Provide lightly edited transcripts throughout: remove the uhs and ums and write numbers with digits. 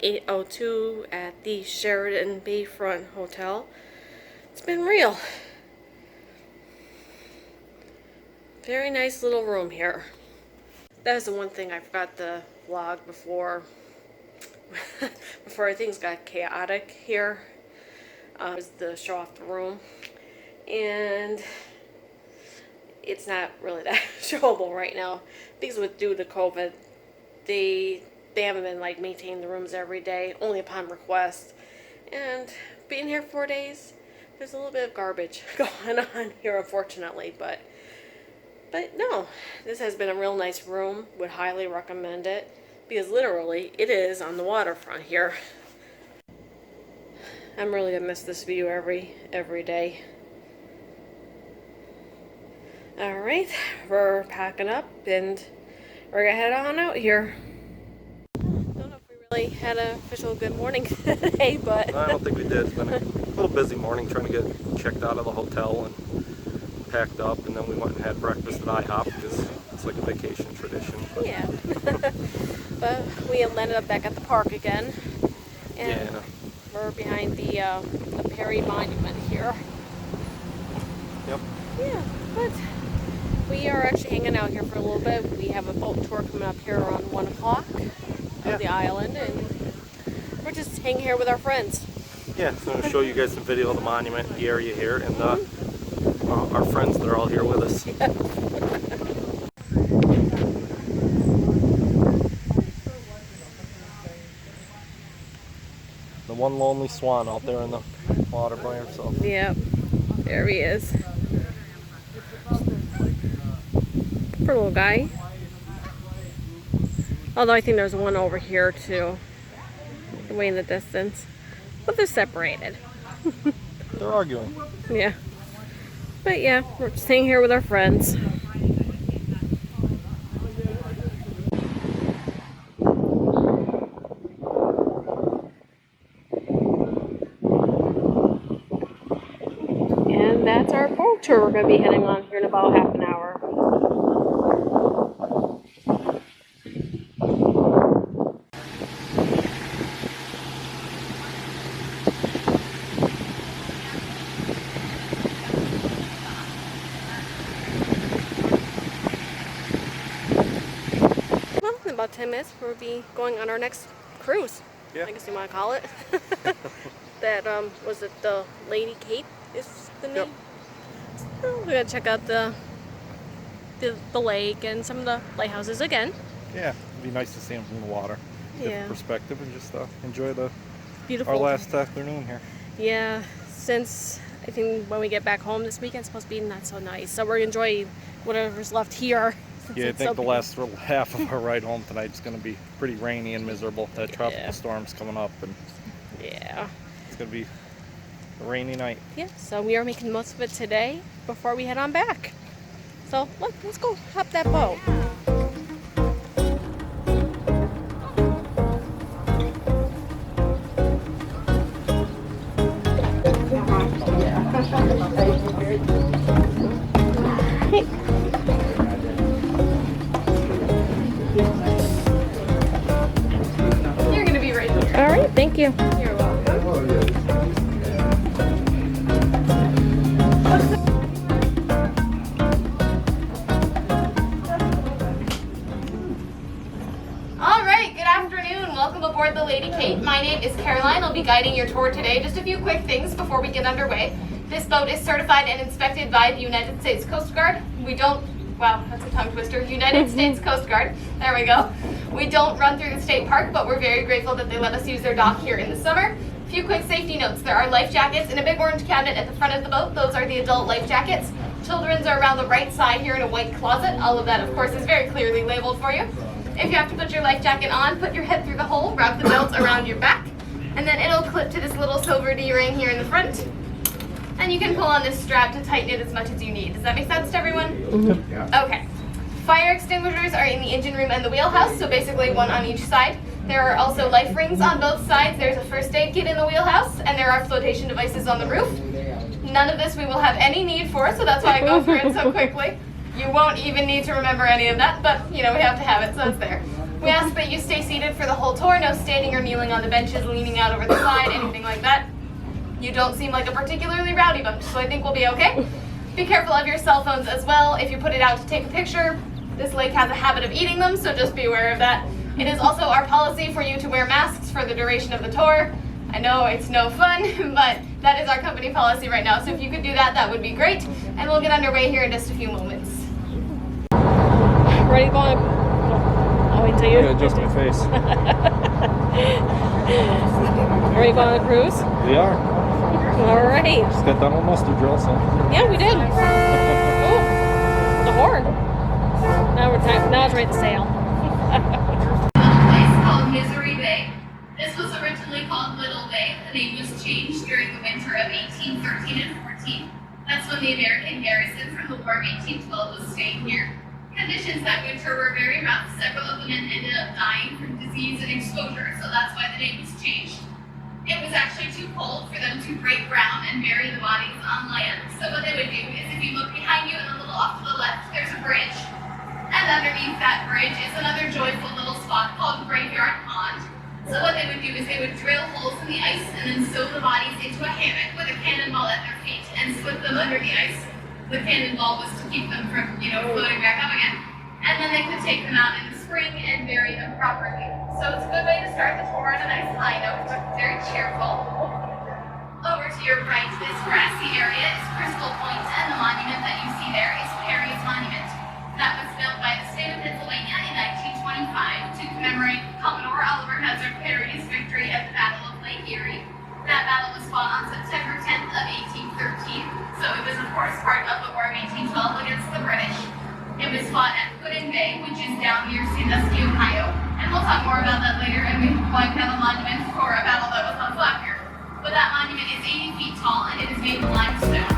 802 at the Sheridan Bayfront Hotel. It's been real. Very nice little room here. That was the one thing I forgot to vlog before things got chaotic here. Was to show off the room, and it's not really that showable right now because due to COVID, they haven't been like maintaining the rooms every day, only upon request. And being here 4 days, there's a little bit of garbage going on here, unfortunately. But no, this has been a real nice room. Would highly recommend it because literally it is on the waterfront here. I'm really gonna miss this view every day. All right, we're packing up and we're gonna head on out here. Don't know if we really had an official good morning today, but no, I don't think we did. It's been a little busy morning trying to get checked out of the hotel and packed up, and then we went and had breakfast at IHOP because it's like a vacation tradition. But yeah. But we landed up back at the park again, and yeah. We're behind the Perry Monument here. Yep. Yeah, but we are actually hanging out here for a little bit. We have a boat tour coming up here around 1 o'clock of the island, and we're just hanging here with our friends. Yeah, so I'm going to show you guys some video of the monument, the area here, and our friends that are all here with us. The one lonely swan out there in the water by himself. Yep, there he is. Poor little guy. Although I think there's one over here too, way in the distance. But they're separated. They're arguing. Yeah. But yeah, we're just hanging here with our friends. And that's our boat tour we're going to be heading on here in about half an hour. Well, in about 10 minutes we'll be going on our next cruise. Yeah. I guess you want to call it. That, was it the Lady Kate is the name? Yep. So we're going to check out the lake and some of the lighthouses again. Yeah, it'd be nice to see them from the water. Different perspective, and just enjoy Beautiful. our last afternoon here. Yeah, since I think when we get back home this weekend, it's supposed to be not so nice. So we're enjoying whatever's left here. Yeah, I think the last half of our ride home tonight is going to be pretty rainy and miserable. That tropical storm's coming up, and yeah, it's going to be a rainy night. Yeah, so we are making the most of it today before we head on back. So let's go hop that boat. You're going to be right here. All right, thank you. You're welcome. Aboard the Lady Kate. My name is Caroline. I'll be guiding your tour today. Just a few quick things before we get underway. This boat is certified and inspected by the United States Coast Guard. Wow, that's a tongue twister. United States Coast Guard. There we go. We don't run through the state park, but we're very grateful that they let us use their dock here in the summer. A few quick safety notes. There are life jackets in a big orange cabinet at the front of the boat. Those are the adult life jackets. Children's are around the right side here in a white closet. All of that, of course, is very clearly labeled for you. If you have to put your life jacket on, put your head through the hole, wrap the belt around your back, and then it'll clip to this little silver D-ring here in the front. And you can pull on this strap to tighten it as much as you need. Does that make sense to everyone? Mm-hmm. Yeah. Okay. Fire extinguishers are in the engine room and the wheelhouse, so basically one on each side. There are also life rings on both sides. There's a first aid kit in the wheelhouse, and there are flotation devices on the roof. None of this we will have any need for, so that's why I go through it so quickly. You won't even need to remember any of that, but you know, we have to have it, so it's there. We ask that you stay seated for the whole tour, no standing or kneeling on the benches, leaning out over the side, anything like that. You don't seem like a particularly rowdy bunch, so I think we'll be okay. Be careful of your cell phones as well. If you put it out to take a picture, this lake has a habit of eating them, so just be aware of that. It is also our policy for you to wear masks for the duration of the tour. I know it's no fun, but that is our company policy right now, so if you could do that, that would be great. And we'll get underway here in just a few moments. Ready to go on? I'll wait till you. Yeah, adjust my face. Ready to go on the cruise? We are. All right. Just got done with muster drill, so. Yeah, we did. Oh, the horn. Now it's ready to sail. A place called Misery Bay. This was originally called Little Bay. The name was changed during the winter of 1813 and 14. That's when the American garrison from the War of 1812 was staying here. Conditions that winter were very rough. Several of the men ended up dying from disease and exposure, so that's why the name was changed. It was actually too cold for them to break ground and bury the bodies on land. So what they would do is, if you look behind you and a little off to the left, there's a bridge. And underneath that bridge is another joyful little spot called Graveyard Pond. So what they would do is they would drill holes in the ice and then sew the bodies into a hammock with a cannonball at their feet and slip them under the ice. The cannonball was to keep them from, floating back up again. And then they could take them out in the spring and bury them properly. So it's a good way to start the tour on a nice high note, very cheerful. Over to your right, this grassy area is Crystal Point, and the monument that you see there is Perry's Monument. That was built by the state of Pennsylvania in 1925 to commemorate Commodore Oliver Hazard Perry's victory at the Battle of Lake Erie. That battle was fought on September 10th of 1813, so it was of course part of the War of 1812 against the British. It was fought at Pudding Bay, which is down near Sandusky, Ohio, and we'll talk more about that later, and we might have a monument for a battle that was on fought here. But that monument is 80 feet tall, and it is made of limestone.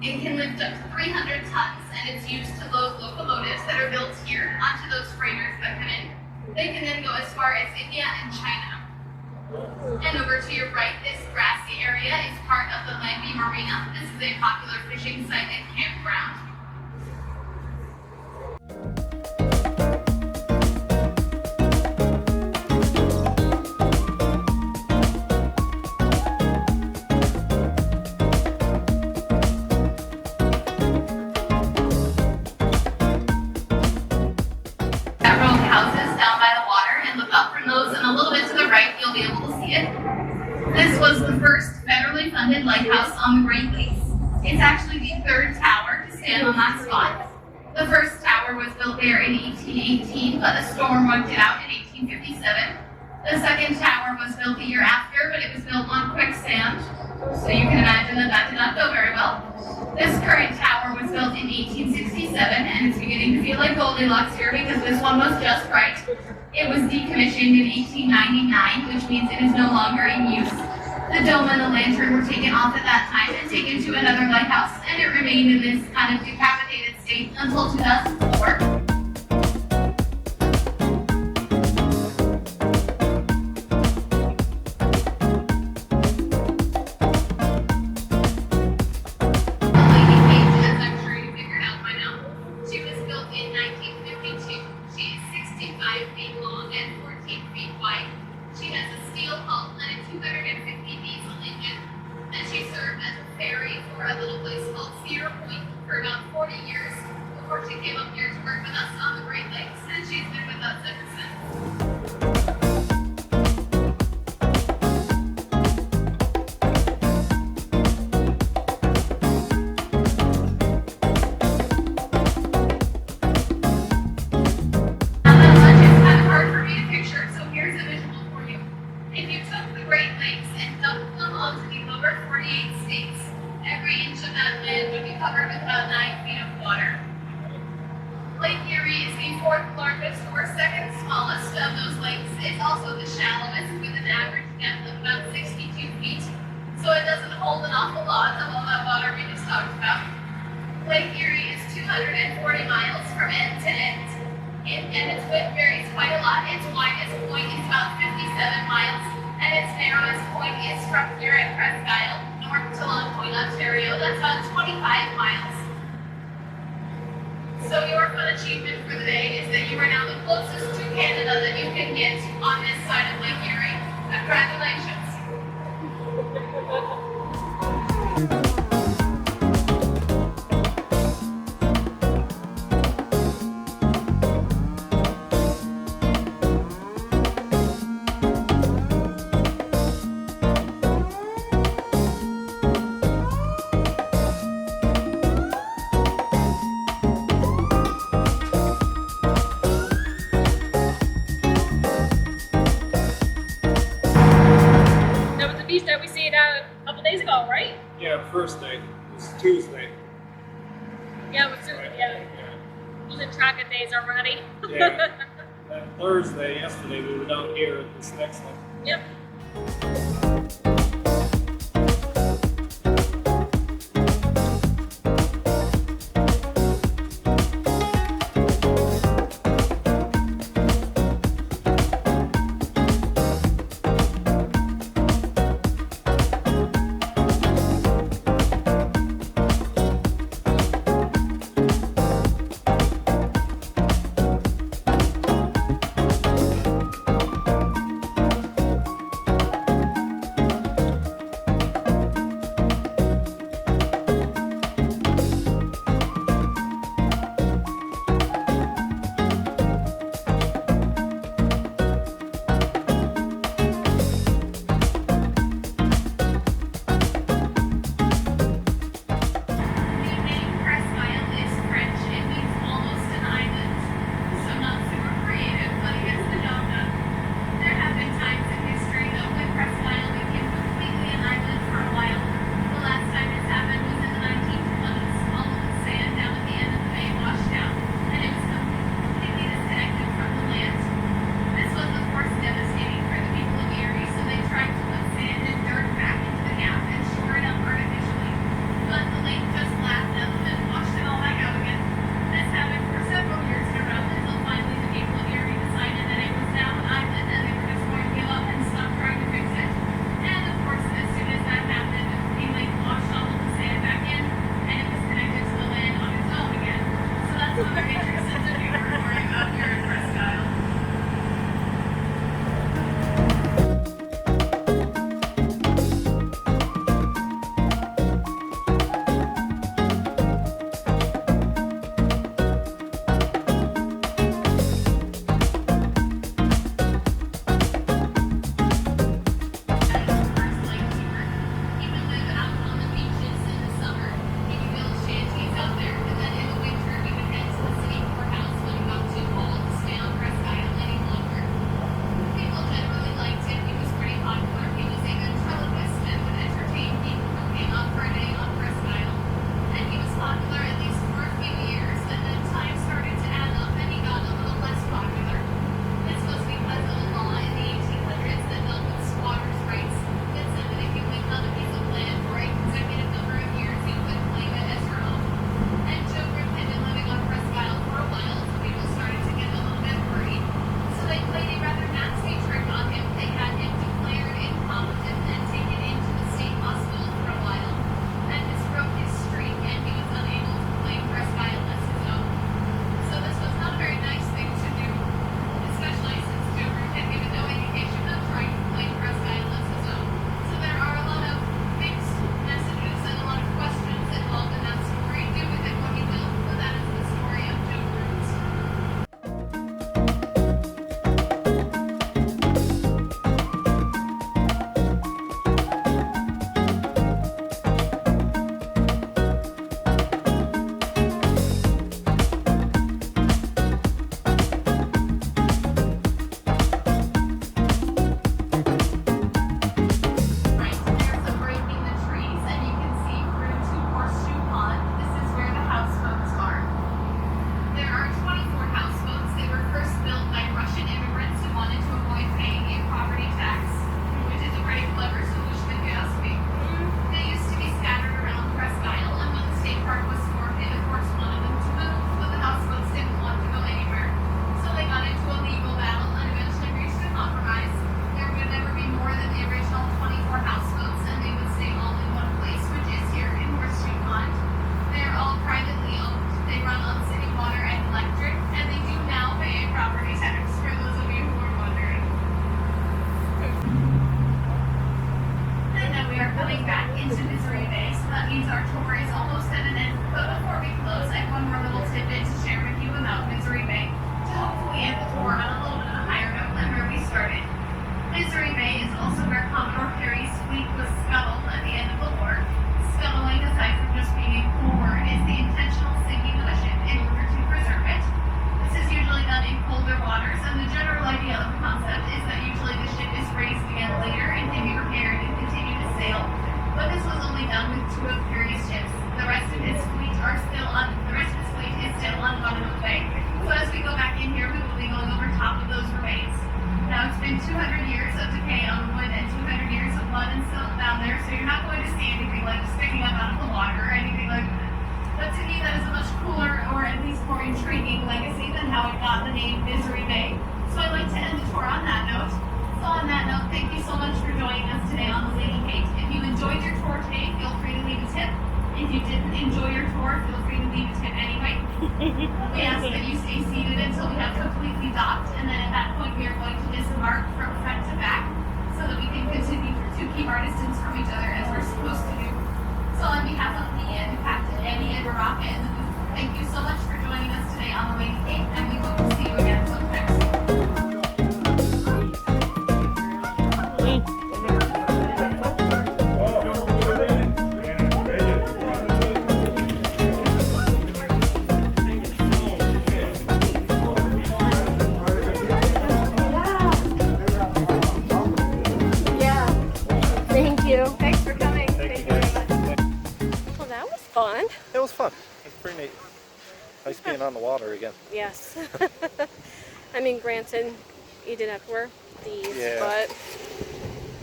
It can lift up to 300 tons, and it's used to load locomotives that are built here onto those freighters that come in. They can then go as far as India and China. And over to your right, this grassy area is part of the Brandy Marina. This is a popular fishing site and campground. This was the first federally funded lighthouse on the Great Lakes. It's actually the third tower to stand on that spot. The first tower was built there in 1818, but a storm wiped it out in 1857. The second tower was built the year after, but it was built on quicksand, so you can imagine that that did not go very well. This current tower was built in 1867, and it's beginning to feel like Goldilocks here because this one was just right. It was decommissioned in 1899, which means it is no longer in use. The dome and the lantern were taken off at that time and taken to another lighthouse, and it remained in this kind of decapitated state until 2004. Lake Erie is the fourth largest or second smallest of those lakes. It's also the shallowest with an average depth of about 62 feet. So it doesn't hold an awful lot of all that water we just talked about. Lake Erie is 240 miles from end to end. And its width varies quite a lot. Its widest point is about 57 miles, and its narrowest point is from here at Presque Isle, north to Long Point, Ontario. That's about 25 miles. So your fun achievement for the day is that you are now the closest to Canada that you can get on this side of Lake Erie. Congratulations. That was the beach that we seen a couple days ago, right? Yeah, first day. It was Tuesday. Yeah, it was Right. yeah. Losing track of days already. Yeah. And Thursday, yesterday, we were down here at this next one. Yep. tour is almost at an end, but before we close, I have one more little tidbit to share with you about Misery Bay to hopefully end the tour on a little bit of a higher note than where we started. Misery Bay is also where Commodore Perry's fleet was scuttled at the end of the war. Scuttling, aside from just being a cool word, is the intentional sinking of a ship in order to preserve it. This is usually done in colder waters, and the general idea of the concept is that usually the ship is raised again later and can be repaired and continue to sail. But this was only done with 2 of Perry's ships. The rest of his fleet is still on Guadalupe Bay. So as we go back in here, we will be going over top of those remains. Now it's been 200 years of decay on the wood and 200 years of mud and silt down there, so you're not going to see anything like sticking up out of the water or anything like that. But to me, that is a much cooler, or at least more intriguing legacy than how it got the name Misery Bay. So I'd like to end the tour on that note. So on that note, thank you so much for joining us today on the Lady Kate. If you enjoyed your tour today, feel free to leave a tip. If you didn't enjoy your tour, feel free to leave a tip anyway. We ask that you stay seated until we have completely docked, and then at that point we are going to disembark from front to back so that we can continue to keep our distance from each other as we're supposed to do. So on behalf of me and Captain Eddie and Baraka and the booth, thank you so much for joining us today on the Lady Kate, and we hope to see you again sometime soon. Thanks for coming. Thank you very much. Well, that was fun. It was fun. It was pretty neat. Nice being on the water again. Yes. I mean, granted, you didn't have to wear these, Yeah.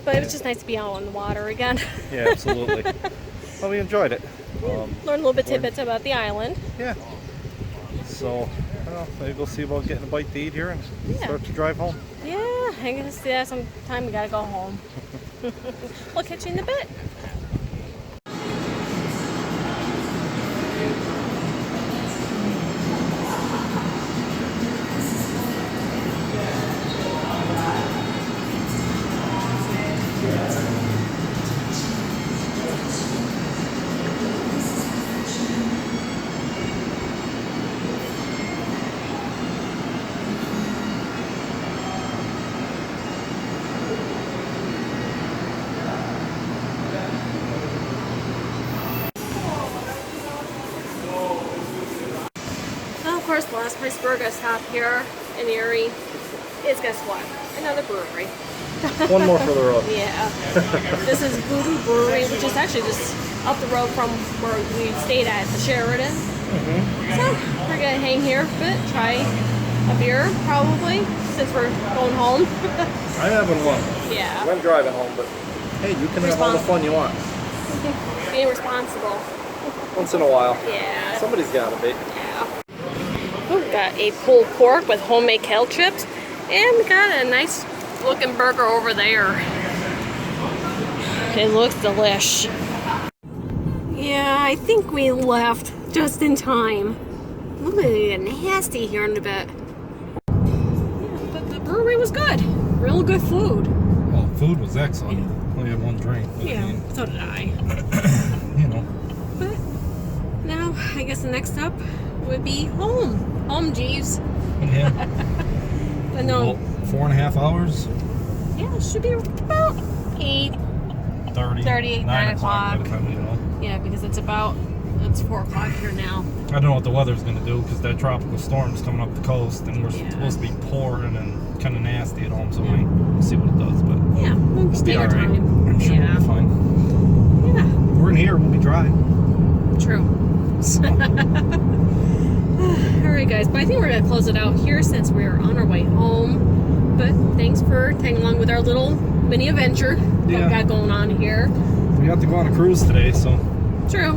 but it was just nice to be out on the water again. Yeah, absolutely. Well, we enjoyed it. Learn a little bit tidbits about the island. Yeah. So, I don't know, maybe we'll see about getting a bite to eat here and Yeah. start to drive home. Yeah, I guess sometime we gotta go home. We'll catch you in a bit. Of course, the last place we're going to stop here in Erie is, guess what? Another brewery. One more for the road. Yeah. This is Voodoo Brewery, which is actually just up the road from where we stayed at the Sheridan. So we're going to hang here a bit, try a beer probably, since we're going home. I'm having one. Yeah. I'm driving home, but hey, you can have all the fun you want. Being responsible. Once in a while. Yeah. Somebody's got to be. Yeah. We've got a pulled pork with homemade kale chips, and we got a nice looking burger over there. It looks delish. Yeah, I think we left just in time. Look at it nasty here in a bit. Yeah, but the brewery was good. Real good food. Well, food was excellent. Only had one drink. But Yeah, I mean, so did I. you know. But now, I guess the next step would be home. Home, Jeeves. Yeah. But no. Well, 4.5 hours. Yeah, it should be about 8:30, 9 o'clock. By the time we know. Yeah, because it's 4 o'clock here now. I don't know what the weather's going to do because that tropical storm's coming up the coast and we're Yeah. supposed to be pouring and kind of nasty at home, so we'll see what it does. But Yeah, we'll just take our alright. time. I'm sure Yeah. we'll be fine. Yeah, We're in here, we'll be dry. true. Alright guys, but I think we're going to close it out here since we're on our way home. But thanks for tagging along with our little mini adventure that we Yeah. got going on here. We got to go on a cruise today, so True.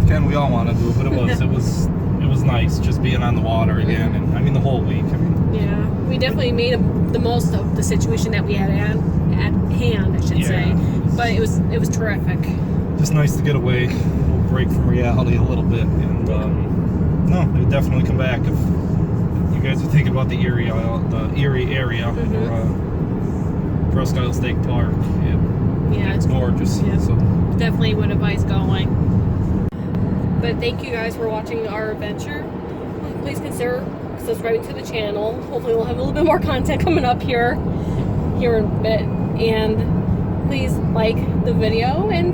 kind of we all want to do, but it was nice just being on the water again, and I mean the whole week. I mean, Yeah, we definitely made the most of the situation that we had at hand, I should Yeah. say. But it was terrific. just nice to get away, a little break from reality a little bit, and no, I would definitely come back if you guys are thinking about the Erie area or Presque Isle State Park. Yeah, It's gorgeous. Yeah. So definitely would advise going. But thank you guys for watching our adventure. Please consider subscribing to the channel. Hopefully we'll have a little bit more content coming up here in a bit. And please like the video and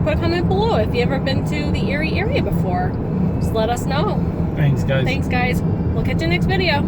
put a comment below if you've ever been to the Erie area before. Just let us know. Thanks, guys. Thanks, guys. We'll catch you next video.